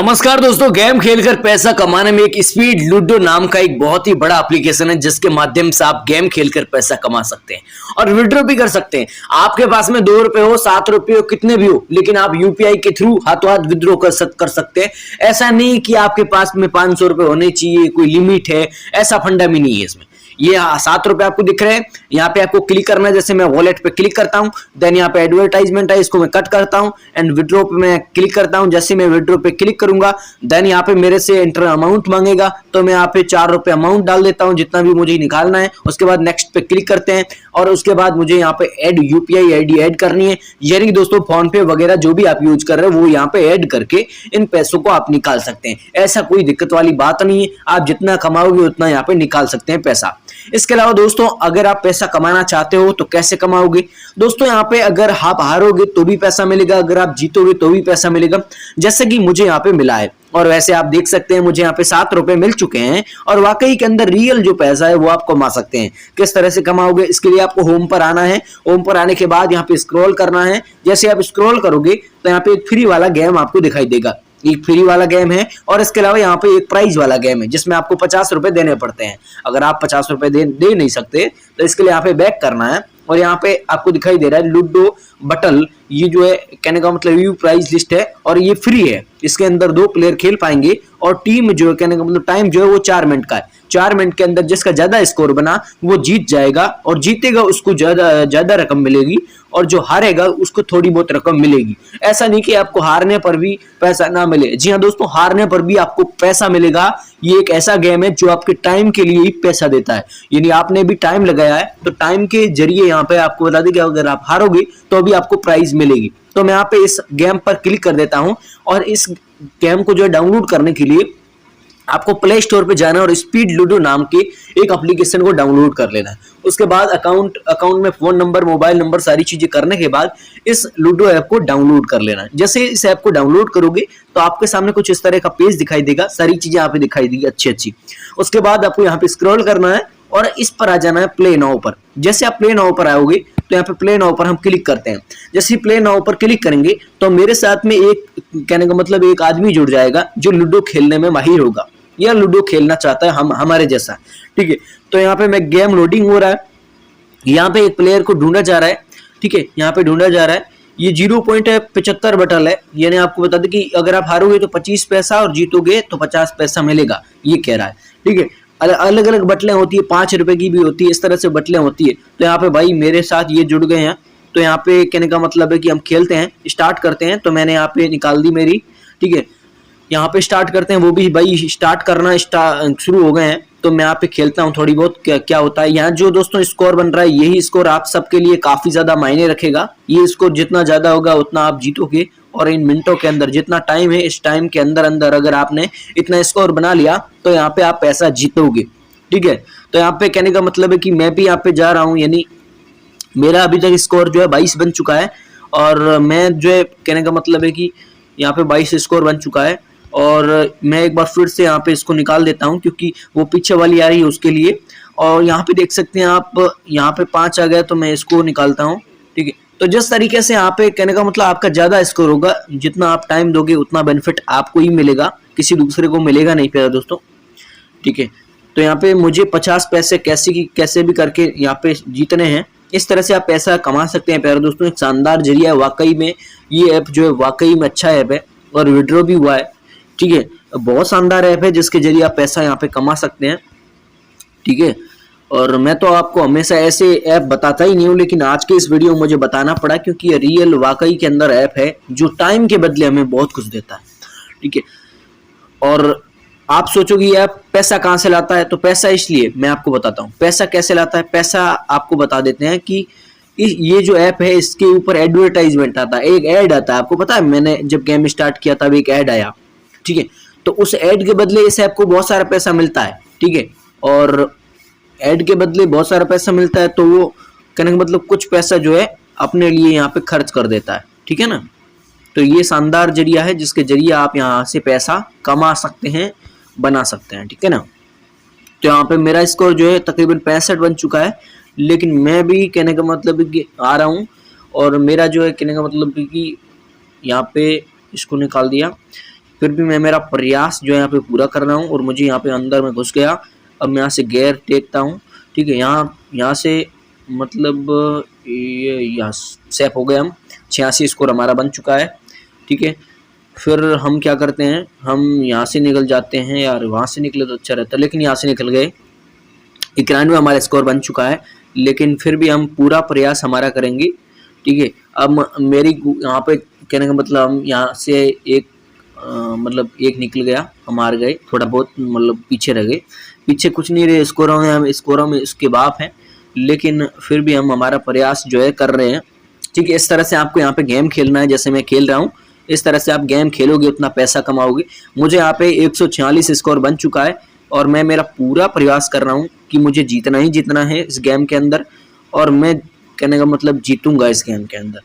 नमस्कार दोस्तों, गेम खेलकर पैसा कमाने में एक स्पीड लूडो नाम का एक बहुत ही बड़ा एप्लीकेशन है जिसके माध्यम से आप गेम खेलकर पैसा कमा सकते हैं और विड्रॉ भी कर सकते हैं। आपके पास में 2 रुपए हो, 7 रुपए हो, कितने भी हो, लेकिन आप यूपीआई के थ्रू हाथों हाथ विड्रॉ कर सकते हैं। ऐसा नहीं कि आपके पास में 500 रुपए होने चाहिए, कोई लिमिट है, ऐसा फंडा भी नहीं है इसमें। ये 7 रुपए आपको दिख रहे हैं, यहाँ पे आपको क्लिक करना है। जैसे मैं वॉलेट पे क्लिक करता हूँ, देन यहाँ पे एडवर्टाइजमेंट है, इसको मैं कट करता हूँ एंड विड्रॉ पे मैं क्लिक करता हूँ। जैसे मैं विड्रॉ पे क्लिक करूंगा, देन यहाँ पे मेरे से एंटर अमाउंट मांगेगा, तो मैं यहाँ पे 4 रुपए अमाउंट डाल देता हूँ जितना भी मुझे निकालना है। उसके बाद नेक्स्ट पे क्लिक करते हैं और उसके बाद मुझे यहाँ पे ऐड यूपीआई आईडी ऐड करनी है। यानी कि दोस्तों फोन पे वगैरह जो भी आप यूज कर रहे हो वो यहाँ पे ऐड करके इन पैसों को आप निकाल सकते हैं। ऐसा कोई दिक्कत वाली बात नहीं है, आप जितना कमाओगे उतना यहाँ पे निकाल सकते हैं पैसा। इसके अलावा दोस्तों अगर आप पैसा कमाना चाहते हो तो कैसे कमाओगे दोस्तों, यहाँ पे अगर आप हारोगे तो भी पैसा मिलेगा, अगर आप जीतोगे तो भी पैसा मिलेगा, जैसे कि मुझे यहाँ पे मिला है। और वैसे आप देख सकते हैं मुझे यहाँ पे 7 रुपए मिल चुके हैं और वाकई के अंदर रियल जो पैसा है वो आप कमा सकते हैं। किस तरह से कमाओगे, इसके लिए आपको होम पर आना है। होम पर आने के बाद यहाँ पे स्क्रॉल करना है। जैसे आप स्क्रॉल करोगे तो यहाँ पे एक फ्री वाला गेम आपको दिखाई देगा। एक फ्री वाला गेम है और इसके अलावा यहाँ पे एक प्राइज वाला गेम है जिसमें आपको 50 रुपए देने पड़ते हैं। अगर आप 50 रुपए दे नहीं सकते तो इसके लिए यहाँ पे बैक करना है और यहाँ पे आपको दिखाई दे रहा है लूडो बटल। ये जो है कहने का मतलब व्यू प्राइस लिस्ट है और ये फ्री है। इसके अंदर 2 प्लेयर खेल पाएंगे और टीम जो है कहने का मतलब टाइम जो है वो 4 मिनट का है। 4 मिनट के अंदर जिसका ज्यादा स्कोर बना वो जीत जाएगा और जीतेगा उसको ज्यादा रकम मिलेगी और जो हारेगा उसको थोड़ी बहुत रकम मिलेगी। ऐसा नहीं कि आपको हारने पर भी पैसा ना मिले। जी हाँ दोस्तों, हारने पर भी आपको पैसा मिलेगा। ये एक ऐसा गेम है जो आपके टाइम के लिए ही पैसा देता है। यानी आपने भी टाइम लगाया है तो टाइम के जरिए यहाँ पे आपको बता दें कि अगर आप हारोगे तो भी आपको प्राइज मिलेगी। तो मैं यहाँ पे इस गेम पर क्लिक कर देता हूँ और इस गेम को जो है डाउनलोड करने के लिए आपको प्ले स्टोर पे जाना है और स्पीड लूडो नाम के एक एप्लीकेशन को डाउनलोड कर लेना है। उसके बाद अकाउंट में फोन नंबर, मोबाइल नंबर, सारी चीजें करने के बाद इस लूडो ऐप को डाउनलोड कर लेना है। जैसे इस ऐप को डाउनलोड करोगे तो आपके सामने कुछ इस तरह का पेज दिखाई देगा, सारी चीजें यहाँ पे दिखाई देगी अच्छी। उसके बाद आपको यहाँ पे स्क्रॉल करना है और इस पर आ जाना है प्ले नाउ पर। जैसे आप प्ले नाउ पर आओगे तो यहाँ पे प्ले नाउ पर हम क्लिक करते हैं। जैसे प्ले नाउ पर क्लिक करेंगे तो मेरे साथ में एक कहने का मतलब एक आदमी जुड़ जाएगा जो लूडो खेलने में माहिर होगा या लूडो खेलना चाहता है हमारे जैसा। ठीक है, तो यहाँ पे मैं गेम लोडिंग हो रहा है, यहाँ पे एक प्लेयर को ढूंढा जा रहा है। ठीक है, यहाँ पे ढूंढा जा रहा है। ये 0.75 बटल है। यानी आपको बता दें कि अगर आप हारोगे तो 25 पैसा और जीतोगे तो 50 पैसा मिलेगा, ये कह रहा है। ठीक है, अलग अलग बटलें होती है, 5 रुपए की भी होती है, इस तरह से बटलें होती है। तो यहाँ पे भाई मेरे साथ ये जुड़ गए हैं तो यहाँ पे कहने का मतलब है कि हम खेलते हैं, स्टार्ट करते हैं। तो मैंने यहाँ पे निकाल दी मेरी। ठीक है, यहाँ पे स्टार्ट करते हैं, वो भी भाई स्टार्ट करना शुरू हो गए हैं। तो मैं यहाँ पे खेलता हूँ थोड़ी बहुत, क्या होता है। यहाँ जो दोस्तों स्कोर बन रहा है यही स्कोर आप सबके लिए काफी ज्यादा मायने रखेगा। ये स्कोर जितना ज्यादा होगा उतना आप जीतोगे और इन मिनटों के अंदर जितना टाइम है इस टाइम के अंदर अगर आपने इतना स्कोर बना लिया तो यहाँ पे आप पैसा जीतोगे। ठीक है, तो यहाँ पे कहने का मतलब है कि मैं भी यहाँ पे जा रहा हूँ। यानी मेरा अभी तक स्कोर जो है 22 बन चुका है और मैं जो है कहने का मतलब है कि यहाँ पे 22 स्कोर बन चुका है। और मैं एक बार फिर से यहाँ पे इसको निकाल देता हूँ क्योंकि वो पीछे वाली आ रही है उसके लिए। और यहाँ पे देख सकते हैं आप, यहाँ पे 5 आ गया तो मैं इसको निकालता हूँ। ठीक है, तो जिस तरीके से यहाँ पे कहने का मतलब आपका ज्यादा स्कोर होगा, जितना आप टाइम दोगे उतना बेनिफिट आपको ही मिलेगा, किसी दूसरे को मिलेगा नहीं प्यारे दोस्तों। ठीक है, तो यहाँ पे मुझे 50 पैसे कैसे भी करके यहाँ पे जीतने हैं। इस तरह से आप पैसा कमा सकते हैं प्यारे दोस्तों। एक शानदार जरिया है वाकई में, ये ऐप जो है वाकई में अच्छा ऐप है और विड्रॉ भी हुआ है। ठीक है, बहुत शानदार ऐप है जिसके जरिए आप पैसा यहाँ पे कमा सकते हैं। ठीक है, और मैं तो आपको हमेशा ऐसे ऐप बताता ही नहीं हूँ, लेकिन आज के इस वीडियो में मुझे बताना पड़ा क्योंकि ये रियल वाकई के अंदर ऐप है जो टाइम के बदले हमें बहुत कुछ देता है। ठीक है, और आप सोचोगे ये ऐप पैसा कहाँ से लाता है, तो पैसा इसलिए मैं आपको बताता हूँ पैसा कैसे लाता है। पैसा आपको बता देते हैं कि ये जो ऐप है इसके ऊपर एडवर्टाइजमेंट आता है, एक ऐड आता है। आपको पता है मैंने जब गेम स्टार्ट किया तब एक ऐड आया। ठीक है, तो उस ऐड के बदले इस ऐप को बहुत सारा पैसा मिलता है। ठीक है, और ऐड के बदले बहुत सारा पैसा मिलता है तो वो कहने का मतलब कुछ पैसा जो है अपने लिए यहाँ पे खर्च कर देता है। ठीक है ना, तो ये शानदार जरिया है जिसके जरिए आप यहाँ से पैसा कमा सकते हैं, बना सकते हैं। ठीक है ना, तो यहाँ पे मेरा स्कोर जो है तकरीबन 65 बन चुका है, लेकिन मैं भी कहने का मतलब कि आ रहा हूँ और मेरा जो है कहने का मतलब कि यहाँ पे इसको निकाल दिया। फिर भी मैं मेरा प्रयास जो है यहाँ पे पूरा कर रहा हूँ और मुझे यहाँ पे अंदर में घुस गया। अब मैं यहाँ से गेयर देखता हूँ, ठीक है। यहाँ से मतलब ये यहाँ सेफ हो गए हम। 86 स्कोर हमारा बन चुका है, ठीक है। फिर हम क्या करते हैं, हम यहाँ से निकल जाते हैं। यार वहाँ से निकले तो अच्छा रहता, लेकिन यहाँ से निकल गए। 91 हमारा स्कोर बन चुका है, लेकिन फिर भी हम पूरा प्रयास हमारा करेंगे, ठीक है। अब मेरी यहाँ पे कहने का मतलब हम यहाँ से एक मतलब एक निकल गया, हम हार गए, थोड़ा बहुत मतलब पीछे रह गए। पीछे कुछ नहीं रहे, स्कोरों में इसके बाप हैं, लेकिन फिर भी हम हमारा प्रयास जो है कर रहे हैं, ठीक है। इस तरह से आपको यहाँ पे गेम खेलना है, जैसे मैं खेल रहा हूँ। इस तरह से आप गेम खेलोगे उतना पैसा कमाओगे। मुझे यहाँ पे 146 स्कोर बन चुका है और मैं मेरा पूरा प्रयास कर रहा हूँ कि मुझे जीतना ही जीतना है इस गेम के अंदर, और मैं कहने का मतलब जीतूंगा इस गेम के अंदर,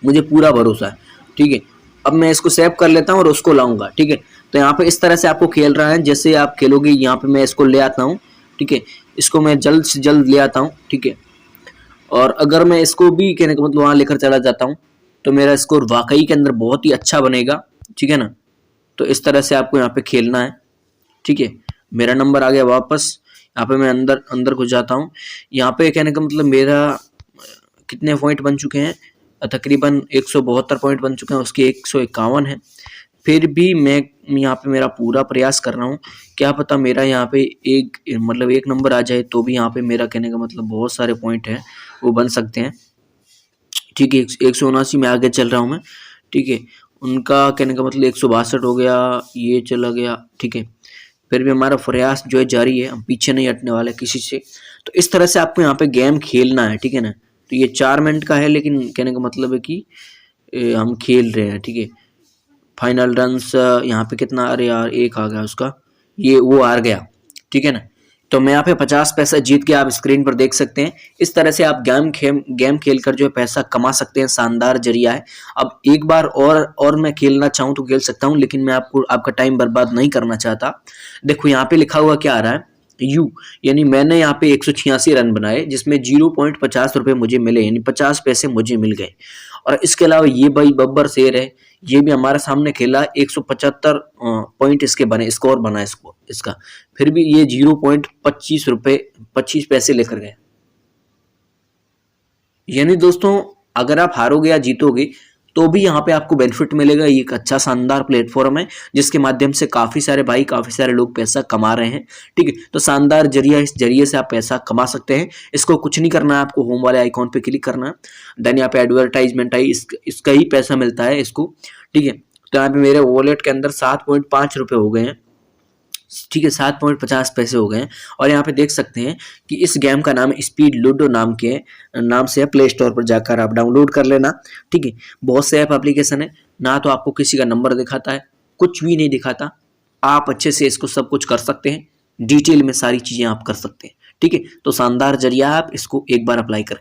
मुझे पूरा भरोसा है, ठीक है। अब मैं इसको सेव कर लेता हूँ और उसको लाऊंगा, ठीक है। तो यहाँ पे इस तरह से आपको खेल रहा है, जैसे आप खेलोगे। यहाँ पे मैं इसको ले आता हूँ, ठीक है। इसको मैं जल्द से जल्द ले आता हूँ, ठीक है। और अगर मैं इसको भी कहने का मतलब वहां लेकर चला जाता हूँ तो मेरा स्कोर वाकई के अंदर बहुत ही अच्छा बनेगा, ठीक है ना। तो इस तरह से आपको यहाँ पे खेलना है, ठीक है। मेरा नंबर आ गया वापस। यहाँ पे मैं अंदर घुस जाता हूँ। यहाँ पे कहने का मतलब मेरा कितने पॉइंट बन चुके हैं, तकरीबन 172 पॉइंट बन चुके हैं, उसके 151 है। फिर भी मैं यहाँ पे मेरा पूरा प्रयास कर रहा हूँ, क्या पता मेरा यहाँ पे एक नंबर आ जाए, तो भी यहाँ पे मेरा कहने का मतलब बहुत सारे पॉइंट हैं वो बन सकते हैं, ठीक है। 179 में आगे चल रहा हूँ मैं, ठीक है। उनका कहने का मतलब 162 हो गया, ये चला गया, ठीक है। फिर भी हमारा प्रयास जो है जारी है, हम पीछे नहीं हटने वाले किसी से। तो इस तरह से आपको यहाँ पे गेम खेलना है, ठीक है ना। तो ये 4 मिनट का है, लेकिन कहने का मतलब है कि हम खेल रहे हैं, ठीक है। फाइनल रन्स यहाँ पे कितना, अरे यार एक आ गया उसका, ये वो हार गया, ठीक है ना। तो मैं यहाँ पे 50 पैसा जीत के आप स्क्रीन पर देख सकते हैं। इस तरह से आप गेम खेल कर जो है पैसा कमा सकते हैं, शानदार जरिया है। अब एक बार और मैं खेलना चाहूँ तो खेल सकता हूँ, लेकिन मैं आपका टाइम बर्बाद नहीं करना चाहता। देखो यहाँ पे लिखा हुआ क्या आ रहा है, यू, यानी मैंने यहाँ पे 186 रन बनाए, जिसमें 0.50 रुपए मुझे मिले, यानी 50 पैसे मुझे मिल गए। और इसके अलावा ये भाई बब्बर शेर है, ये भी हमारे सामने खेला, 175 पॉइंट इसके बने, स्कोर बना इसका। फिर भी ये 0.25 रुपए 25 पैसे लेकर गए। यानी दोस्तों अगर आप हारोगे या जीतोगे तो भी यहाँ पे आपको बेनिफिट मिलेगा। ये एक अच्छा शानदार प्लेटफॉर्म है, जिसके माध्यम से काफी सारे लोग पैसा कमा रहे हैं, ठीक है। तो शानदार जरिया, इस जरिए से आप पैसा कमा सकते हैं। इसको कुछ नहीं करना है, आपको होम वाले आइकॉन पे क्लिक करना है, देन यहाँ पे एडवर्टाइजमेंट आई, इसका ही पैसा मिलता है इसको, ठीक है। तो यहाँ पे मेरे वॉलेट के अंदर 7.5 रुपए हो गए हैं, ठीक है, 7.50 पैसे हो गए हैं। और यहाँ पे देख सकते हैं कि इस गेम का नाम स्पीड लूडो नाम से है। प्ले स्टोर पर जाकर आप डाउनलोड कर लेना, ठीक है। बहुत से ऐप एप्लीकेशन है, ना तो आपको किसी का नंबर दिखाता है, कुछ भी नहीं दिखाता। आप अच्छे से इसको सब कुछ कर सकते हैं, डिटेल में सारी चीजें आप कर सकते हैं, ठीक है। तो शानदार जरिया, आप इसको एक बार अप्लाई करके